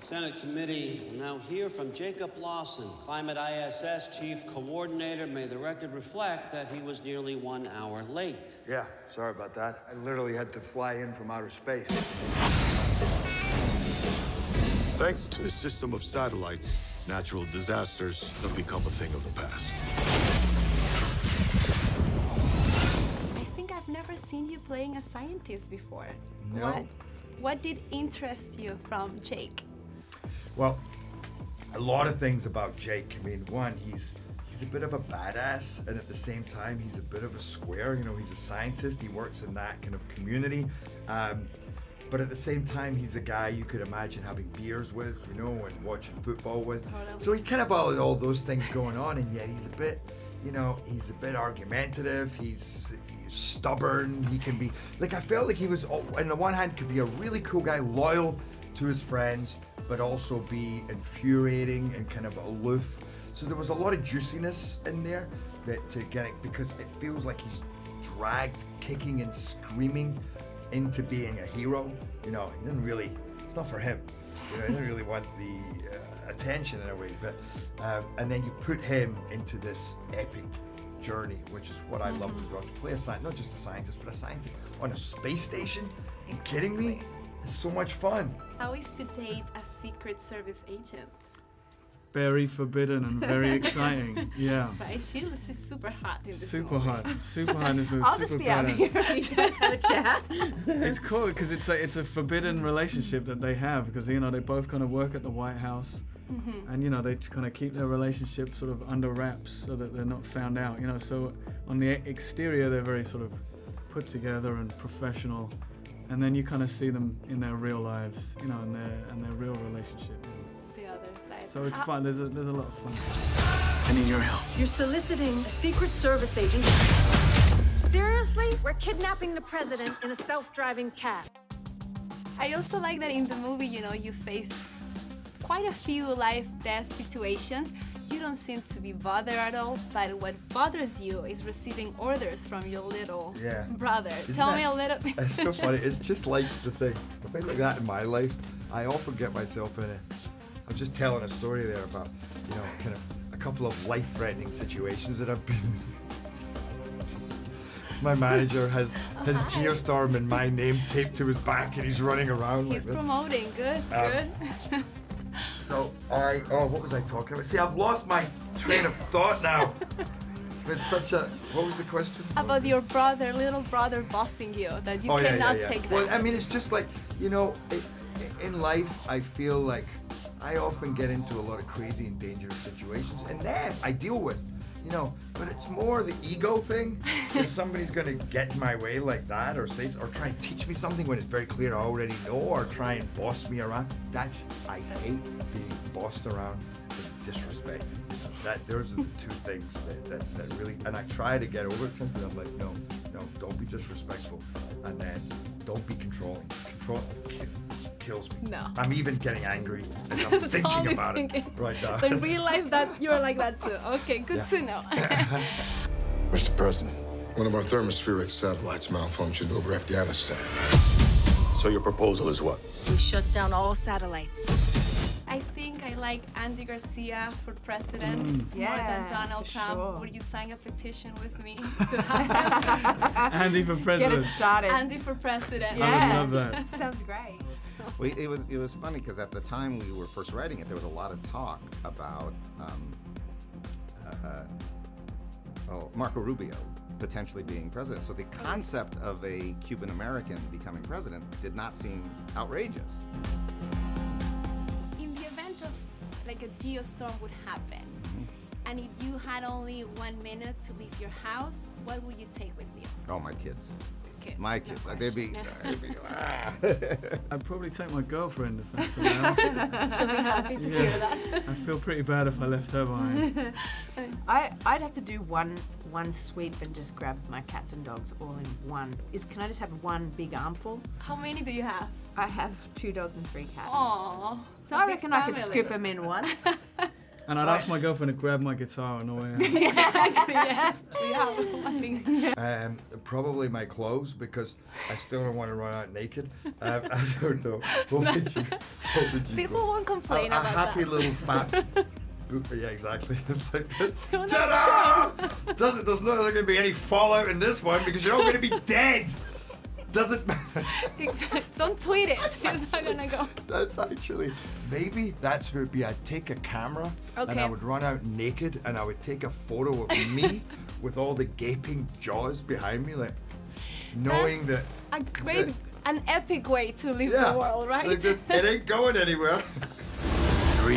Senate committee will now hear from Jacob Lawson, Climate ISS Chief Coordinator. May the record reflect that he was nearly 1 hour late. Yeah, sorry about that. I literally had to fly in from outer space. Thanks to a system of satellites, natural disasters have become a thing of the past. I think I've never seen you playing a scientist before. No. What did interest you from Jake? Well, a lot of things about Jake. I mean, one, he's a bit of a badass, and at the same time, he's a bit of a square. You know, he's a scientist. He works in that kind of community. But at the same time, he's a guy you could imagine having beers with, you know, and watching football with. Totally. So he kind of had all those things going on, and yet he's a bit, you know, he's a bit argumentative. He's stubborn. He can be, like, I felt like he was, on the one hand, could be a really cool guy, loyal to his friends, but also be infuriating and kind of aloof. So there was a lot of juiciness in there that to get it, because it feels like he's dragged kicking and screaming into being a hero. You know, he didn't really, it's not for him. You know, he didn't really want the attention in a way, but, and then you put him into this epic journey, which is what I loved as well. To play a scientist, not just a scientist, but a scientist on a space station. Are you kidding me? It's so much fun. How is to date a Secret Service agent? Very forbidden and very exciting. Yeah. Right, she's super hot in this Super movie. hot. Super hot in this movie. I'll just be out here and just have a chat. It's cool because it's a forbidden relationship that they have, because, you know, they both kind of work at the White House, and, you know, they kind of keep their relationship sort of under wraps so that they're not found out, you know. So on the exterior, they're very sort of put together and professional, and then you kind of see them in their real lives, you know, and their real relationship. The other side. So it's fun. There's a lot of fun. I need your help. You're soliciting a Secret Service agent. Seriously? We're kidnapping the president in a self-driving cab. I also like that in the movie, you know, you face quite a few life-death situations. You don't seem to be bothered at all, but what bothers you is receiving orders from your little brother. Tell me a little bit. It's so funny. It's just like the thing. A thing like that in my life, I often get myself in it. I was just telling a story there about, you know, kind of a couple of life-threatening situations that I've been in. My manager has Geostorm and my name taped to his back, and he's running around like this. He's promoting. Good, good. So what was I talking about? See, I've lost my train of thought now. It's been such a, what was the question? About your brother, little brother bossing you, that you cannot take that. Well, I mean, it's just like, you know, in life, I feel like I often get into a lot of crazy and dangerous situations, and then I deal with, you know, but it's more the ego thing. If somebody's gonna get in my way like that, or say, or try and teach me something when it's very clear I already know, or try and boss me around, I hate being bossed around and disrespected. Those are the two things that really, and I try to get over it sometimes, but I'm like, no, don't be disrespectful, and then don't be controlling. Control kills me. No. I'm even getting angry as I'm thinking about it right now. So in real life, that you're like that too. Okay, good to know. Mr. President, one of our thermospheric satellites malfunctioned over Afghanistan. So your proposal is what? We shut down all satellites. I think I like Andy Garcia for president more than Donald Trump. Sure. Would you sign a petition with me to have Andy for president. Get it started. Andy for president? I would love that. Sounds great. Well, it was funny because at the time we were first writing it, there was a lot of talk about Marco Rubio potentially being president. So the concept of a Cuban American becoming president did not seem outrageous. In the event of like a geostorm would happen, and if you had only 1 minute to leave your house, what would you take with you? Oh, my kids. Kids, My kids. They'd be I'd probably take my girlfriend if that's allowed. She'll be happy to hear that. I feel pretty bad if I left her behind. I'd have to do one sweep and just grab my cats and dogs all in one. Can I just have one big armful? How many do you have? I have 2 dogs and 3 cats. Aww. So I reckon I could scoop them in one. And I'd ask my girlfriend to grab my guitar on the way out. Exactly, yes. Yeah, I think. Probably my clothes, because I still don't want to run out naked. I don't know. What did you People go? won't complain A about happy that. little fat. Yeah, exactly. Like this. You're not Ta-da! There's not going to be any fallout in this one because you're all going to be dead. Doesn't matter. Exactly. Don't tweet it. It's not gonna go. That's actually, maybe that's what it would be. I'd take a camera and I Okay. would run out naked and I would take a photo of me with all the gaping jaws behind me, like knowing That's that. a great, an epic way to live Yeah, the world, right? like this, it ain't going anywhere. 3,